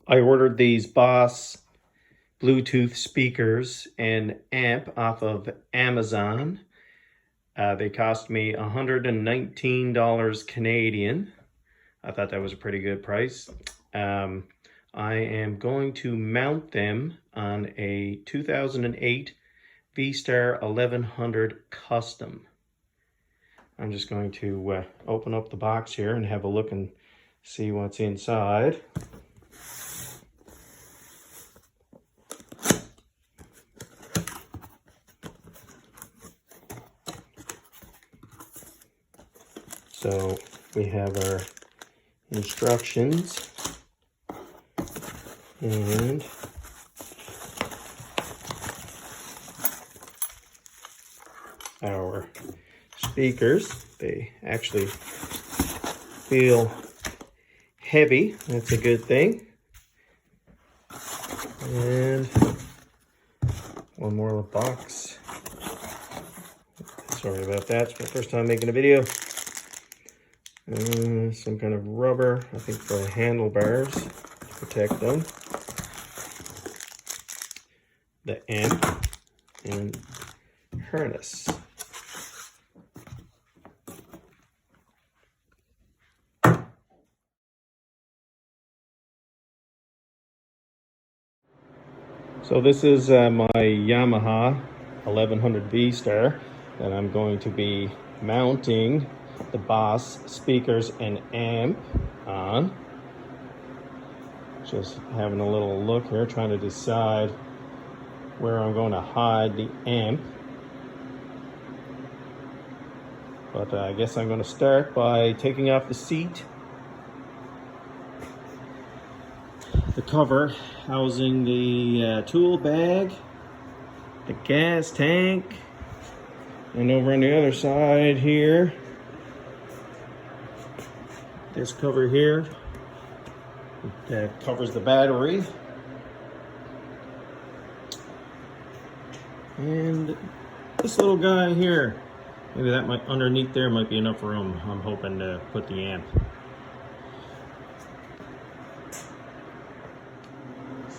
I ordered these Boss Bluetooth speakers and amp off of Amazon. They cost me $119 Canadian. I thought that was a pretty good price. I am going to mount them on a 2008 V-Star 1100 Custom. I'm just going to open up the box here and have a look and see what's inside. So we have our instructions and our speakers. They actually feel heavy. That's a good thing. And one more box. Sorry about that. It's my first time making a video. Some kind of rubber, I think for the handlebars to protect them. The amp and harness. So this is my Yamaha 1100 V-Star that I'm going to be mounting the Boss speakers and amp on. Just having a little look here, trying to decide where I'm going to hide the amp. But I guess I'm going to start by taking off the seat, the cover housing the tool bag, the gas tank, and over on the other side here, this cover here that covers the battery, and this little guy here. Maybe that might, underneath there might be enough room. I'm hoping to put the amp.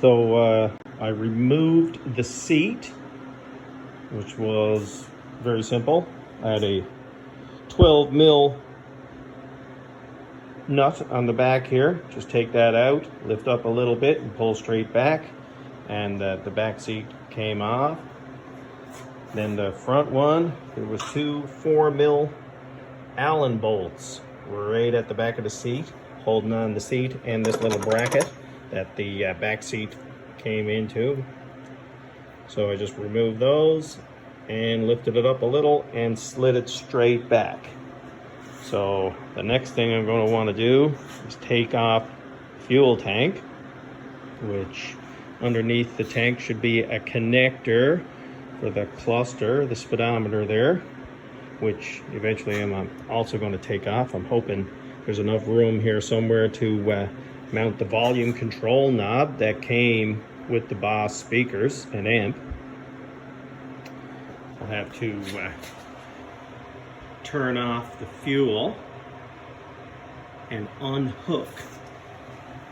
So I removed the seat, which was very simple. I had a 12 mil nut on the back here. Just take that out, lift up a little bit and pull straight back, and the back seat came off. Then the front one, there was two 4 mil Allen bolts right at the back of the seat, holding on the seat and this little bracket that the back seat came into. So I just removed those and lifted it up a little and slid it straight back. So the next thing I'm going to want to do is take off fuel tank, which underneath the tank should be a connector for the cluster, the speedometer there, which eventually I'm also going to take off. I'm hoping there's enough room here somewhere to mount the volume control knob that came with the Boss speakers and amp. I'll have to turn off the fuel and unhook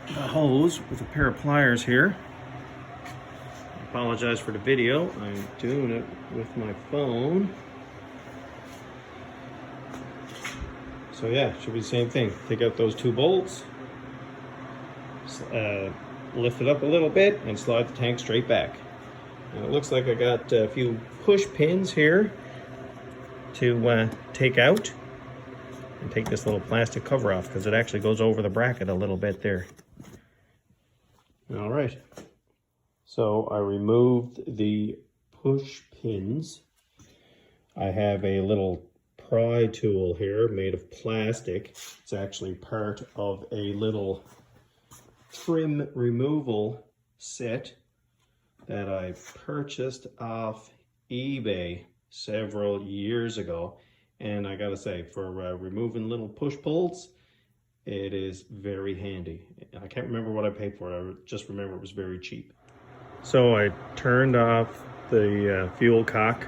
the hose with a pair of pliers here. I apologize for the video. I'm doing it with my phone. So yeah, it should be the same thing. Take out those two bolts, lift it up a little bit and slide the tank straight back. And it looks like I got a few push pins here to take out and take this little plastic cover off, because it actually goes over the bracket a little bit there. All right, so I removed the push pins. I have a little pry tool here made of plastic. It's actually part of a little trim removal set that I purchased off eBay several years ago, and I gotta say, for removing little push pulls, it is very handy. I can't remember what I paid for it. I just remember it was very cheap. So I turned off the fuel cock,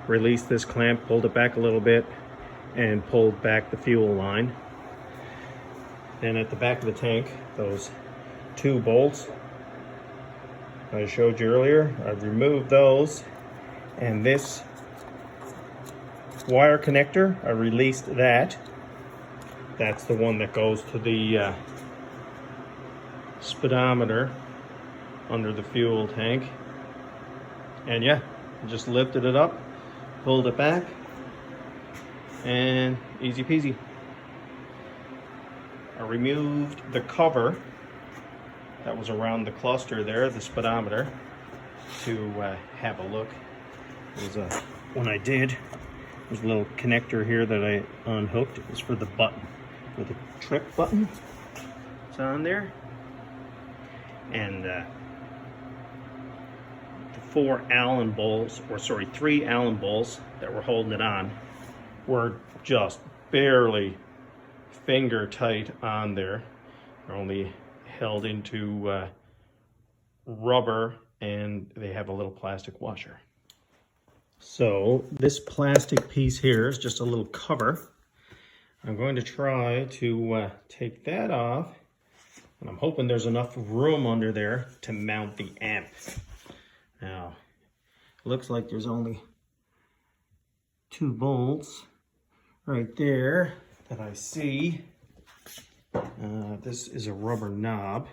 released this clamp, pulled it back a little bit, and pulled back the fuel line. Then at the back of the tank, those 2 bolts I showed you earlier. I've removed those, and this wire connector, I released that. That's the one that goes to the speedometer under the fuel tank. And yeah, just lifted it up, pulled it back, and easy peasy. I removed the cover that was around the cluster there, the speedometer, to have a look. When I did, there's a little connector here that I unhooked. It was for the button, for the trip button. It's on there. And the 3 Allen bolts that were holding it on were just barely finger tight on there. They're only held into rubber, and they have a little plastic washer. So this plastic piece here is just a little cover. I'm going to try to take that off, and I'm hoping there's enough room under there to mount the amp. Now, it looks like there's only 2 bolts right there that I see. This is a rubber knob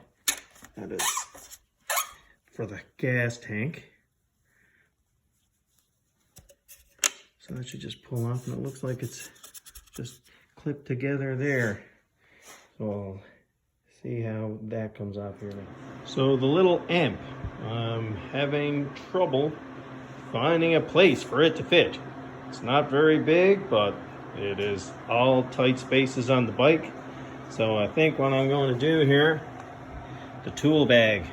that is for the gas tank. So that should just pull off, and it looks like it's just clipped together there. So I'll see how that comes off here now. So the little amp, I'm having trouble finding a place for it to fit. It's not very big, but it is all tight spaces on the bike. So I think what I'm going to do here, the tool bag,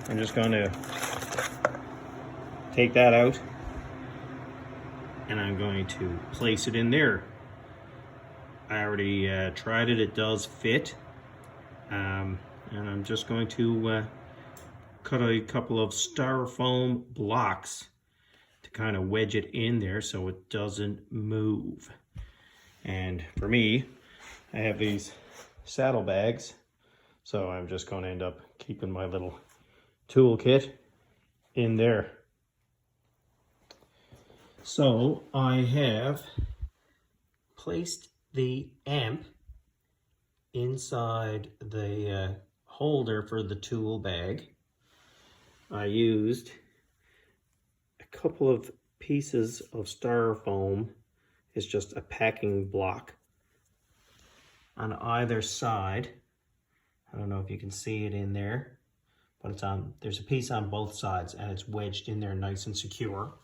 I'm just going to take that out, and I'm going to place it in there. I already tried it, it does fit. And I'm just going to cut a couple of styrofoam blocks to kind of wedge it in there so it doesn't move. And for me, I have these saddle bags, so I'm just going to end up keeping my little tool kit in there. So I have placed the amp inside the holder for the tool bag. I used a couple of pieces of styrofoam. It's just a packing block on either side. I don't know if you can see it in there, but it's on, there's a piece on both sides, and it's wedged in there nice and secure.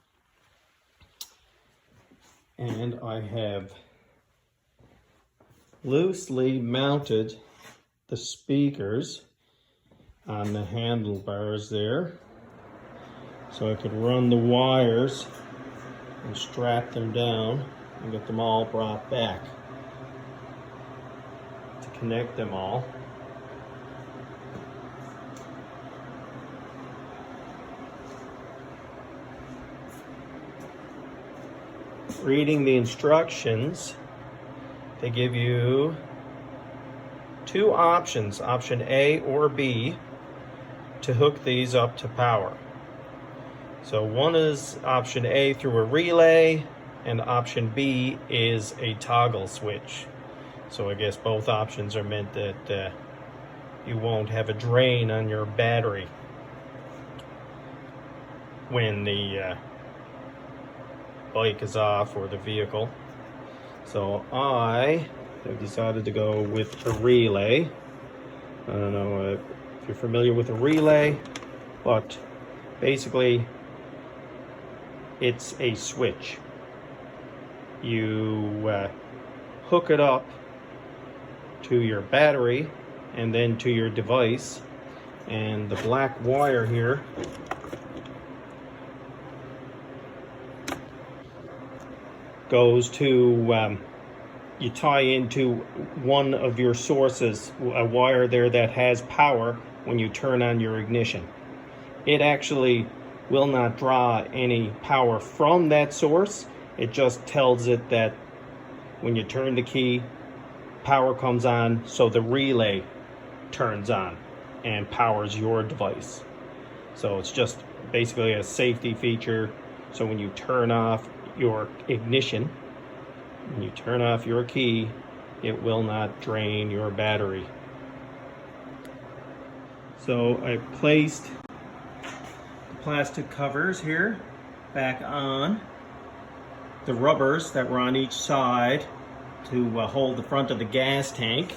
And I have loosely mounted the speakers on the handlebars there, so I could run the wires and strap them down and get them all brought back to connect them all. Reading the instructions, they give you 2 options, option A or B, to hook these up to power. So one is option A through a relay, and option B is a toggle switch. So I guess both options are meant that you won't have a drain on your battery when the bike is off, or the vehicle. So I have decided to go with a relay. I don't know if you're familiar with a relay, but basically it's a switch. You hook it up to your battery and then to your device, and the black wire here goes to, you tie into one of your sources, a wire there that has power when you turn on your ignition. It actually will not draw any power from that source. It just tells it that when you turn the key, power comes on, so the relay turns on and powers your device. So it's just basically a safety feature. So when you turn off your ignition, when you turn off your key, it will not drain your battery. So I placed the plastic covers here back on the rubbers that were on each side to hold the front of the gas tank,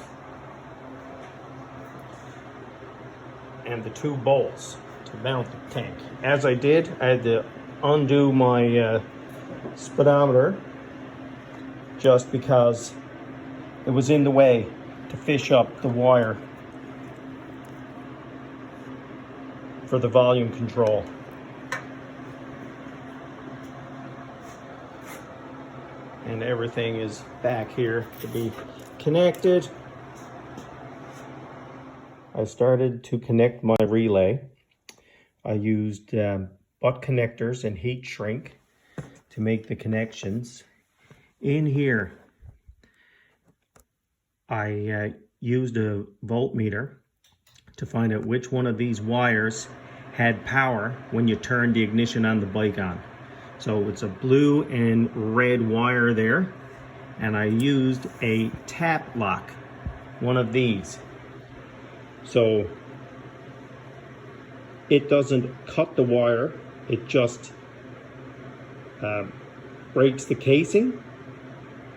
and the 2 bolts to mount the tank. As I did, I had to undo my speedometer just because it was in the way to fish up the wire for the volume control. And everything is back here to be connected. I started to connect my relay. I used butt connectors and heat shrink to make the connections. In here, I used a voltmeter to find out which one of these wires had power when you turned the ignition on the bike on. So it's a blue and red wire there, and I used a tap lock, one of these. So it doesn't cut the wire, it just breaks the casing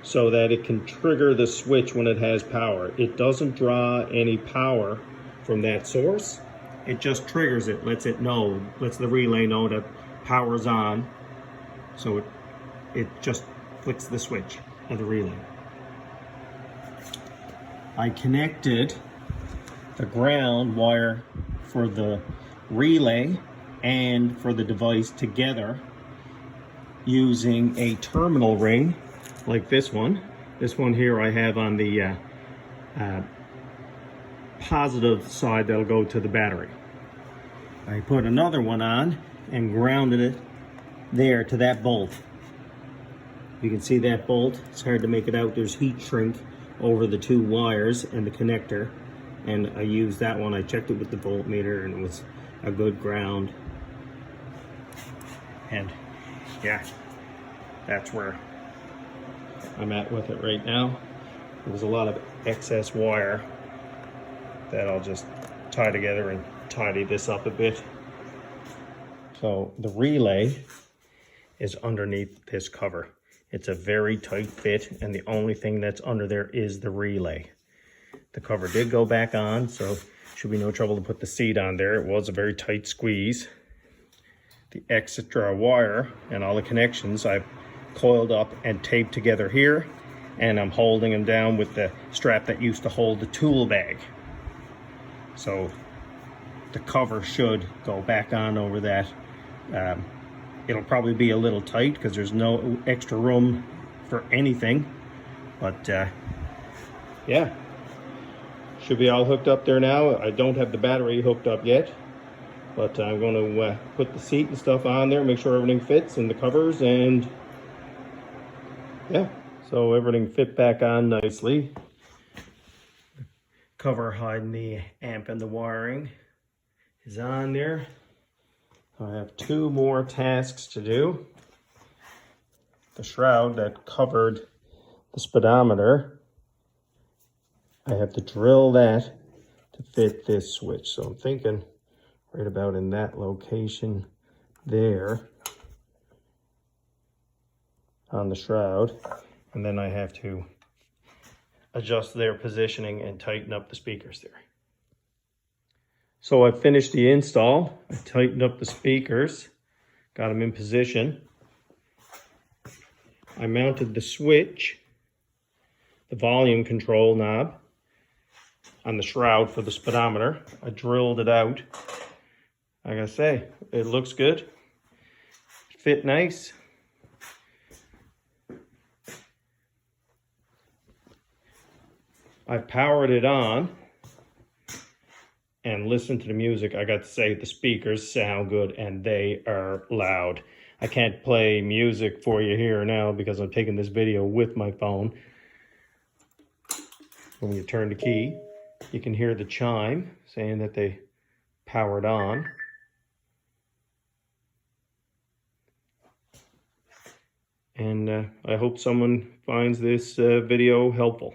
so that it can trigger the switch when it has power. It doesn't draw any power from that source. It just triggers it, lets the relay know that power's on. So it just flicks the switch of the relay. I connected the ground wire for the relay and for the device together using a terminal ring like this one. This one here I have on the positive side that'll go to the battery. I put another one on and grounded it there to that bolt. You can see that bolt. It's hard to make it out. There's heat shrink over the 2 wires and the connector, and I used that one. I checked it with the voltmeter and it was a good ground. And yeah, that's where I'm at with it right now. There was a lot of excess wire that I'll just tie together and tidy this up a bit. So the relay is underneath this cover. It's a very tight fit, and the only thing that's under there is the relay. The cover did go back on, so should be no trouble to put the seat on there. It was a very tight squeeze. The extra wire and all the connections I've coiled up and taped together here, and I'm holding them down with the strap that used to hold the tool bag. So the cover should go back on over that. It'll probably be a little tight because there's no extra room for anything, but yeah, should be all hooked up there now. I don't have the battery hooked up yet, but I'm going to put the seat and stuff on there, make sure everything fits and the covers, and yeah, so everything fit back on nicely. Cover hiding the amp and the wiring is on there. I have 2 more tasks to do. The shroud that covered the speedometer, I have to drill that to fit this switch. So I'm thinking right about in that location there on the shroud. And then I have to adjust their positioning and tighten up the speakers there. So I finished the install. I tightened up the speakers, got them in position. I mounted the switch, the volume control knob, on the shroud for the speedometer. I drilled it out. Like I say, it looks good. Fit nice. I've powered it on and listen to the music. I got to say, the speakers sound good and they are loud. I can't play music for you here now because I'm taking this video with my phone. When you turn the key, You can hear the chime saying that they powered on. And I hope someone finds this video helpful.